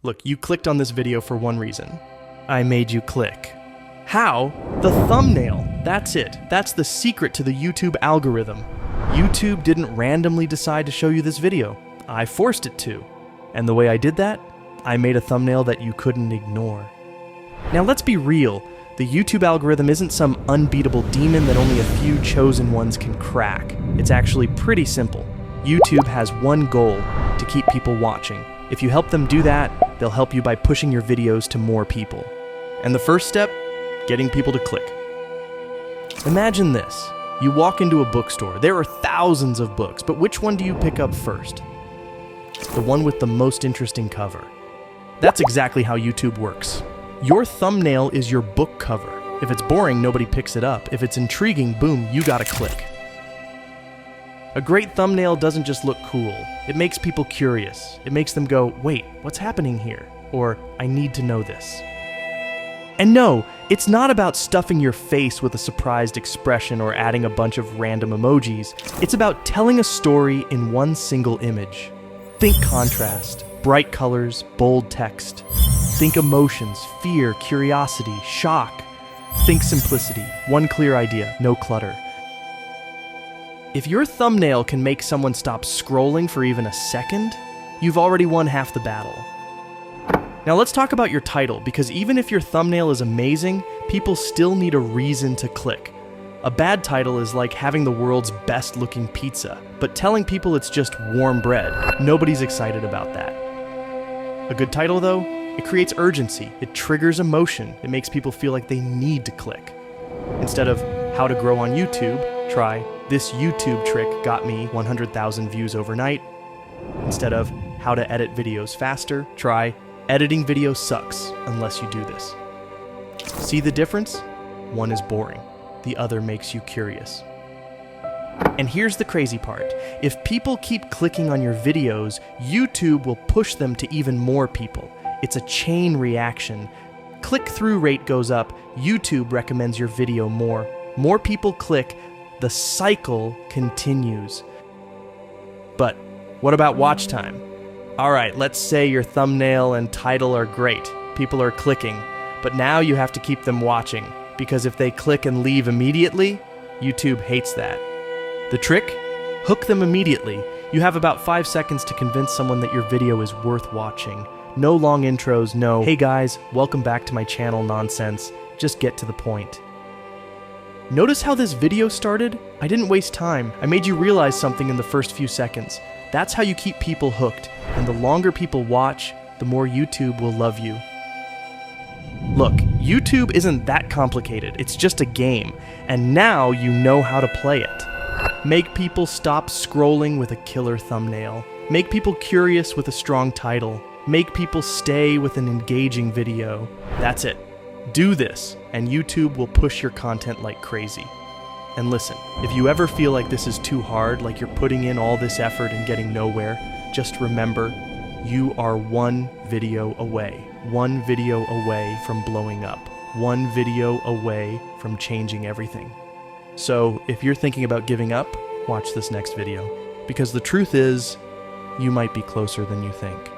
Look, you clicked on this video for one reason. I made you click. How? The thumbnail. That's it. That's the secret to the YouTube algorithm. YouTube didn't randomly decide to show you this video. I forced it to. And the way I did that, I made a thumbnail that you couldn't ignore. Now let's be real. The YouTube algorithm isn't some unbeatable demon that only a few chosen ones can crack. It's actually pretty simple. YouTube has one goal: to keep people watching. If you help them do that, they'll help you by pushing your videos to more people. And the first step? Getting people to click. Imagine this. You walk into a bookstore. There are thousands of books, but which one do you pick up first? The one with the most interesting cover. That's exactly how YouTube works. Your thumbnail is your book cover. If it's boring, nobody picks it up. If it's intriguing, boom, you gotta click. A great thumbnail doesn't just look cool. It makes people curious. It makes them go, wait, what's happening here? Or, I need to know this. And no, it's not about stuffing your face with a surprised expression or adding a bunch of random emojis. It's about telling a story in one single image. Think contrast, bright colors, bold text. Think emotions, fear, curiosity, shock. Think simplicity, one clear idea, no clutter. If your thumbnail can make someone stop scrolling for even a second, you've already won half the battle. Now let's talk about your title, because even if your thumbnail is amazing, people still need a reason to click. A bad title is like having the world's best looking pizza, but telling people it's just warm bread. Nobody's excited about that. A good title though, it creates urgency, it triggers emotion, it makes people feel like they need to click. Instead of how to grow on YouTube, try this YouTube trick got me 100,000 views overnight. Instead of how to edit videos faster, try editing video sucks unless you do this. See the difference? One is boring. The other makes you curious. And here's the crazy part. If people keep clicking on your videos, YouTube will push them to even more people. It's a chain reaction. Click-through rate goes up, YouTube recommends your video more. More people click, the cycle continues. But what about watch time? Alright, let's say your thumbnail and title are great. People are clicking. But now you have to keep them watching, because if they click and leave immediately, YouTube hates that. The trick? Hook them immediately. You have about 5 seconds to convince someone that your video is worth watching. No long intros, no, hey guys, welcome back to my channel nonsense. Just get to the point. Notice how this video started? I didn't waste time. I made you realize something in the first few seconds. That's how you keep people hooked, and the longer people watch, the more YouTube will love you. Look, YouTube isn't that complicated, it's just a game, and now you know how to play it. Make people stop scrolling with a killer thumbnail. Make people curious with a strong title. Make people stay with an engaging video. That's it. Do this, and YouTube will push your content like crazy. And listen, if you ever feel like this is too hard, like you're putting in all this effort and getting nowhere, just remember, you are one video away from blowing up, one video away from changing everything. So if you're thinking about giving up, watch this next video, because the truth is, you might be closer than you think.